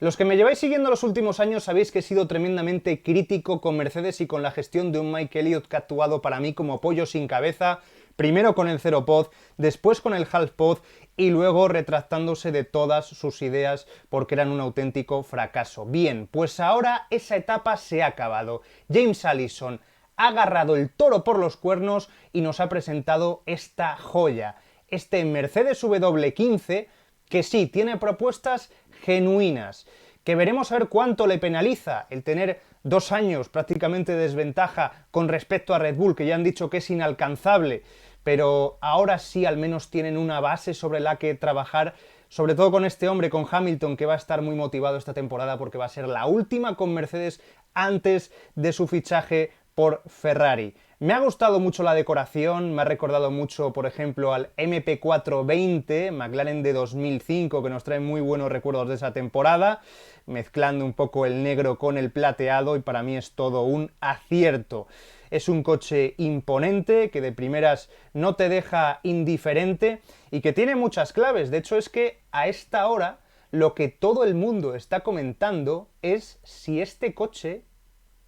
Los que me lleváis siguiendo los últimos años sabéis que he sido tremendamente crítico con Mercedes y con la gestión de un Mike Elliott que ha actuado para mí como pollo sin cabeza, primero con el Zero Pod, después con el Half Pod y luego retractándose de todas sus ideas porque eran un auténtico fracaso. Bien, pues ahora esa etapa se ha acabado. James Allison ha agarrado el toro por los cuernos y nos ha presentado esta joya, este Mercedes W15, que sí, tiene propuestas genuinas, que veremos a ver cuánto le penaliza el tener 2 años prácticamente de desventaja con respecto a Red Bull, que ya han dicho que es inalcanzable, pero ahora sí al menos tienen una base sobre la que trabajar, sobre todo con este hombre, con Hamilton, que va a estar muy motivado esta temporada porque va a ser la última con Mercedes antes de su fichaje por Ferrari. Me ha gustado mucho la decoración, me ha recordado mucho, por ejemplo, al MP420, McLaren de 2005, que nos trae muy buenos recuerdos de esa temporada, mezclando un poco el negro con el plateado, y para mí es todo un acierto. Es un coche imponente, que de primeras no te deja indiferente y que tiene muchas claves. De hecho, es que a esta hora lo que todo el mundo está comentando es si este coche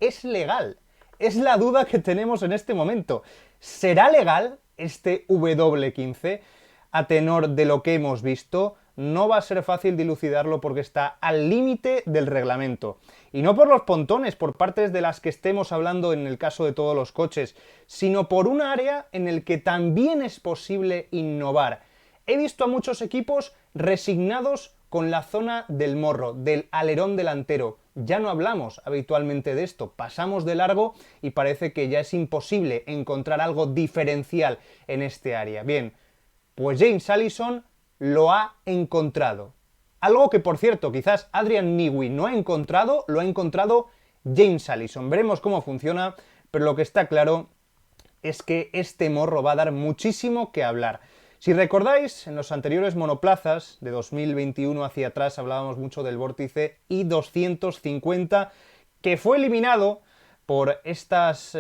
es legal. Es la duda que tenemos en este momento. ¿Será legal este W15? A tenor de lo que hemos visto, no va a ser fácil dilucidarlo porque está al límite del reglamento. Y no por los pontones, por partes de las que estemos hablando en el caso de todos los coches, sino por un área en el que también es posible innovar. He visto a muchos equipos resignados con la zona del morro, del alerón delantero. Ya no hablamos habitualmente de esto, pasamos de largo y parece que ya es imposible encontrar algo diferencial en este área. Bien, pues James Allison lo ha encontrado. Algo que, por cierto, quizás Adrian Newey no ha encontrado, lo ha encontrado James Allison. Veremos cómo funciona, pero lo que está claro es que este morro va a dar muchísimo que hablar. Si recordáis, en los anteriores monoplazas de 2021 hacia atrás hablábamos mucho del vórtice I250, que fue eliminado por estos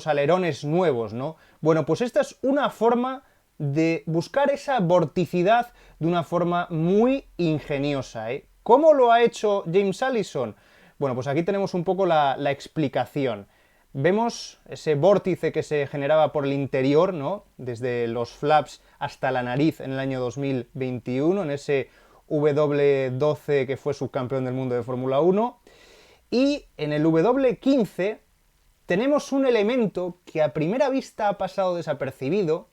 alerones nuevos, ¿no? Bueno, pues esta es una forma de buscar esa vorticidad de una forma muy ingeniosa, ¿eh? ¿Cómo lo ha hecho James Allison? Bueno, pues aquí tenemos un poco la explicación. Vemos ese vórtice que se generaba por el interior, ¿no? Desde los flaps hasta la nariz en el año 2021, en ese W12 que fue subcampeón del mundo de Fórmula 1. Y en el W15 tenemos un elemento que a primera vista ha pasado desapercibido,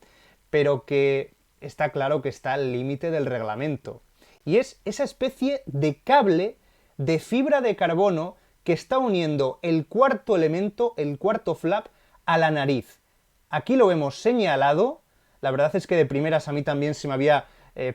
pero que está claro que está al límite del reglamento. Y es esa especie de cable de fibra de carbono que está uniendo el cuarto elemento, el cuarto flap, a la nariz. Aquí lo vemos señalado. La verdad es que de primeras a mí también se me había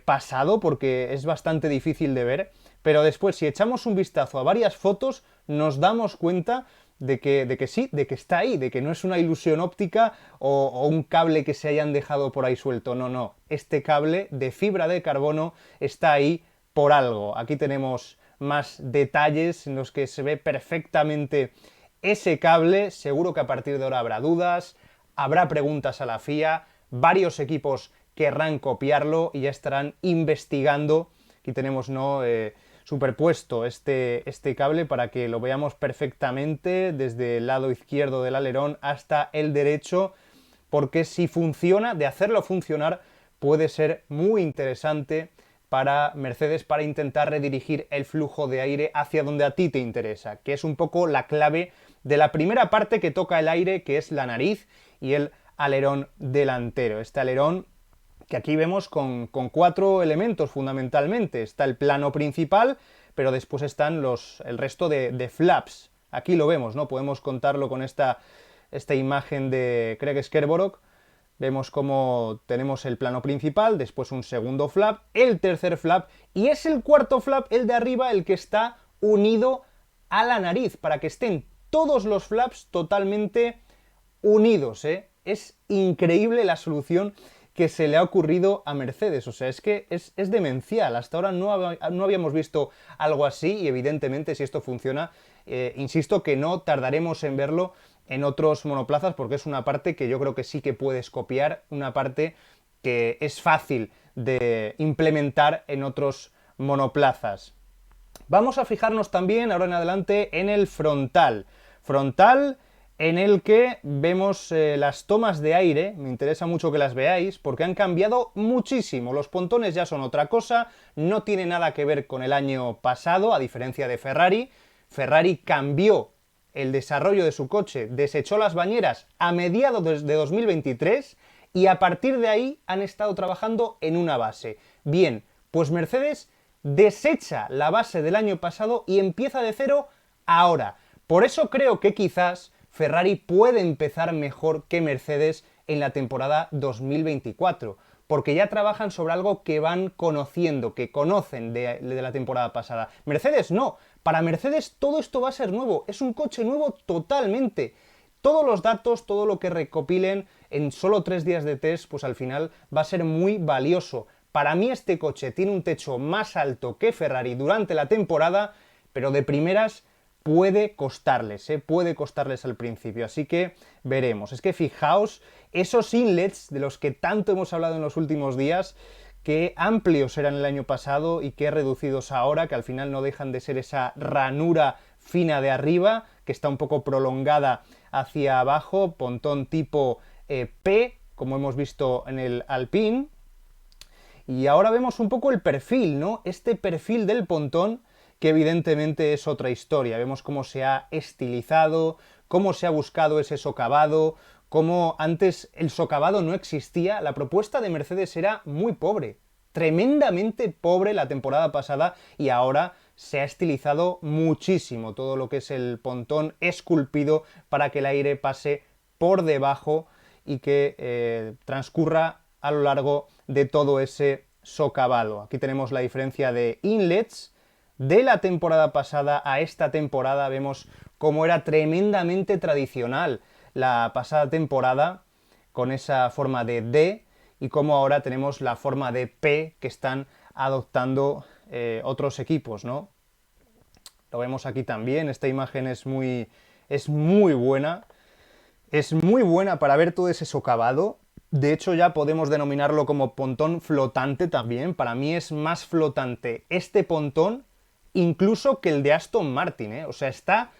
pasado porque es bastante difícil de ver, pero después si echamos un vistazo a varias fotos nos damos cuenta de que sí, de que está ahí, de que no es una ilusión óptica o un cable que se hayan dejado por ahí suelto. No, no, este cable de fibra de carbono está ahí por algo. Aquí tenemos más detalles en los que se ve perfectamente ese cable. Seguro que a partir de ahora habrá dudas, habrá preguntas a la FIA, varios equipos querrán copiarlo y ya estarán investigando. Aquí tenemos, ¿no?, superpuesto este cable para que lo veamos perfectamente desde el lado izquierdo del alerón hasta el derecho, porque si funciona, de hacerlo funcionar, puede ser muy interesante para Mercedes para intentar redirigir el flujo de aire hacia donde a ti te interesa, que es un poco la clave de la primera parte que toca el aire, que es la nariz y el alerón delantero. Este alerón que aquí vemos con 4 elementos fundamentalmente. Está el plano principal, pero después están el resto de flaps. Aquí lo vemos, ¿no? Podemos contarlo con esta imagen de Craig Skerborok. Vemos cómo tenemos el plano principal, después un segundo flap, el tercer flap, y es el cuarto flap, el de arriba, el que está unido a la nariz, para que estén todos los flaps totalmente unidos, ¿eh? Es increíble la solución que se le ha ocurrido a Mercedes, o sea, es que es demencial. Hasta ahora no habíamos visto algo así y evidentemente si esto funciona, insisto que no tardaremos en verlo en otros monoplazas porque es una parte que yo creo que sí que puedes copiar, una parte que es fácil de implementar en otros monoplazas. Vamos a fijarnos también ahora en adelante en el frontal. Frontal en el que vemos las tomas de aire, me interesa mucho que las veáis porque han cambiado muchísimo, los pontones ya son otra cosa, no tiene nada que ver con el año pasado, a diferencia de Ferrari. Ferrari cambió el desarrollo de su coche, desechó las bañeras a mediados de 2023 y a partir de ahí han estado trabajando en una base. Bien, pues Mercedes desecha la base del año pasado y empieza de cero ahora. Por eso creo que quizás Ferrari puede empezar mejor que Mercedes en la temporada 2024, porque ya trabajan sobre algo que van conociendo, que conocen de la temporada pasada. Mercedes no, para Mercedes todo esto va a ser nuevo, es un coche nuevo totalmente. Todos los datos, todo lo que recopilen en solo 3 días de test, pues al final va a ser muy valioso. Para mí este coche tiene un techo más alto que Ferrari durante la temporada, pero de primeras puede costarles al principio, así que veremos. Es que fijaos, esos inlets de los que tanto hemos hablado en los últimos días, qué amplios eran el año pasado y qué reducidos ahora, que al final no dejan de ser esa ranura fina de arriba, que está un poco prolongada hacia abajo, pontón tipo P, como hemos visto en el Alpine. Y ahora vemos un poco el perfil, ¿no? Este perfil del pontón, que evidentemente es otra historia. Vemos cómo se ha estilizado, cómo se ha buscado ese socavado, cómo antes el socavado no existía. La propuesta de Mercedes era muy pobre, tremendamente pobre la temporada pasada, y ahora se ha estilizado muchísimo todo lo que es el pontón esculpido para que el aire pase por debajo y que transcurra a lo largo de todo ese socavado. Aquí tenemos la diferencia de inlets de la temporada pasada a esta temporada. Vemos cómo era tremendamente tradicional la pasada temporada con esa forma de D y cómo ahora tenemos la forma de P que están adoptando otros equipos, ¿no? Lo vemos aquí también, esta imagen es muy buena. Es muy buena para ver todo ese socavado. De hecho, ya podemos denominarlo como pontón flotante también. Para mí es más flotante este pontón incluso que el de Aston Martin, ¿eh? O sea, está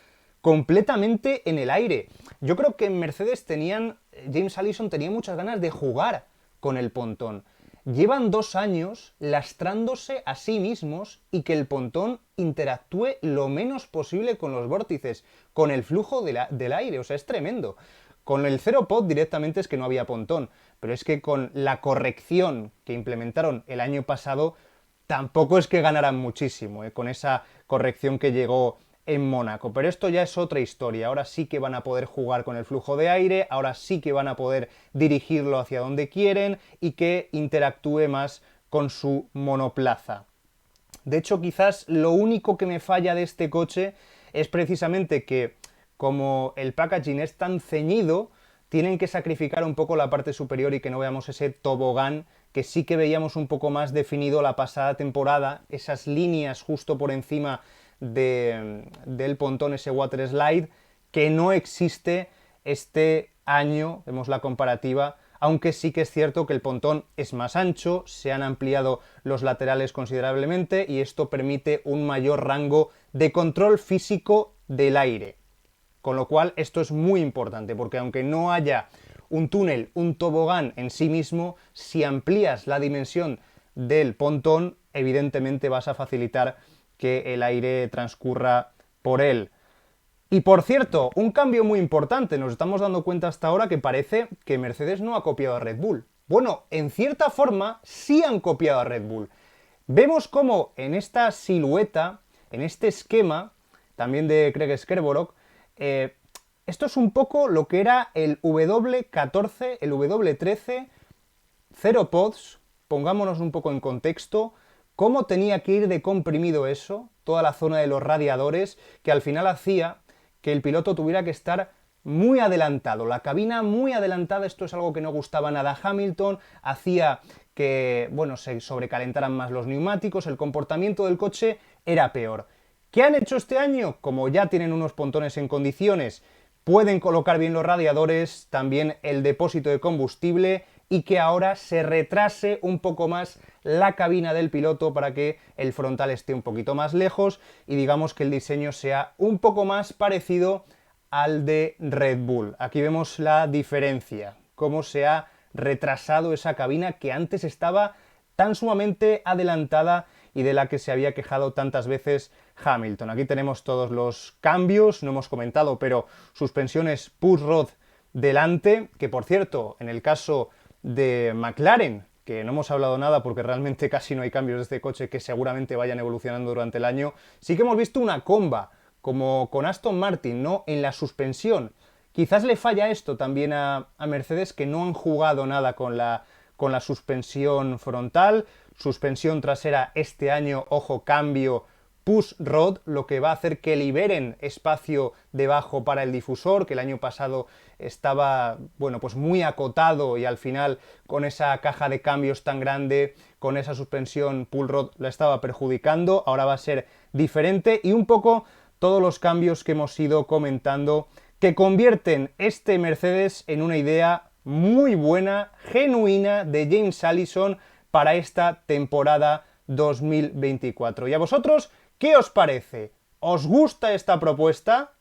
completamente en el aire. Yo creo que en Mercedes James Allison tenía muchas ganas de jugar con el pontón. Llevan 2 años lastrándose a sí mismos y que el pontón interactúe lo menos posible con los vórtices, con el flujo del aire. O sea, es tremendo. Con el Zero Pod directamente es que no había pontón, pero es que con la corrección que implementaron el año pasado tampoco es que ganaran muchísimo, con esa corrección que llegó en Mónaco. Pero esto ya es otra historia. Ahora sí que van a poder jugar con el flujo de aire, ahora sí que van a poder dirigirlo hacia donde quieren y que interactúe más con su monoplaza. De hecho, quizás lo único que me falla de este coche es precisamente que, como el packaging es tan ceñido, tienen que sacrificar un poco la parte superior y que no veamos ese tobogán que sí que veíamos un poco más definido la pasada temporada, esas líneas justo por encima del pontón, ese water slide, que no existe este año. Vemos la comparativa, aunque sí que es cierto que el pontón es más ancho, se han ampliado los laterales considerablemente y esto permite un mayor rango de control físico del aire. Con lo cual esto es muy importante, porque aunque no haya un túnel, un tobogán en sí mismo, si amplías la dimensión del pontón, evidentemente vas a facilitar que el aire transcurra por él. Y por cierto, un cambio muy importante, nos estamos dando cuenta hasta ahora que parece que Mercedes no ha copiado a Red Bull. Bueno, en cierta forma sí han copiado a Red Bull. Vemos cómo en esta silueta, en este esquema, también de Craig Skerborok, esto es un poco lo que era el W14, el W13, Zero Pods. Pongámonos un poco en contexto, cómo tenía que ir de comprimido eso, toda la zona de los radiadores, que al final hacía que el piloto tuviera que estar muy adelantado, la cabina muy adelantada. Esto es algo que no gustaba nada a Hamilton, hacía que, bueno, se sobrecalentaran más los neumáticos, el comportamiento del coche era peor. ¿Qué han hecho este año? Como ya tienen unos pontones en condiciones, pueden colocar bien los radiadores, también el depósito de combustible, y que ahora se retrase un poco más la cabina del piloto para que el frontal esté un poquito más lejos y digamos que el diseño sea un poco más parecido al de Red Bull. Aquí vemos la diferencia, cómo se ha retrasado esa cabina que antes estaba tan sumamente adelantada y de la que se había quejado tantas veces Hamilton. Aquí tenemos todos los cambios, no hemos comentado, pero suspensiones push-rod delante, que por cierto, en el caso de McLaren, que no hemos hablado nada porque realmente casi no hay cambios de este coche que seguramente vayan evolucionando durante el año, sí que hemos visto una comba, como con Aston Martin, ¿no? En la suspensión. Quizás le falla esto también a Mercedes, que no han jugado nada con la suspensión frontal, suspensión trasera este año, ojo, cambio push rod, lo que va a hacer que liberen espacio debajo para el difusor, que el año pasado estaba, bueno, pues muy acotado y al final con esa caja de cambios tan grande, con esa suspensión pull rod la estaba perjudicando, ahora va a ser diferente y un poco todos los cambios que hemos ido comentando que convierten este Mercedes en una idea muy buena, genuina de James Allison para esta temporada 2024. ¿Y a vosotros qué os parece? ¿Os gusta esta propuesta?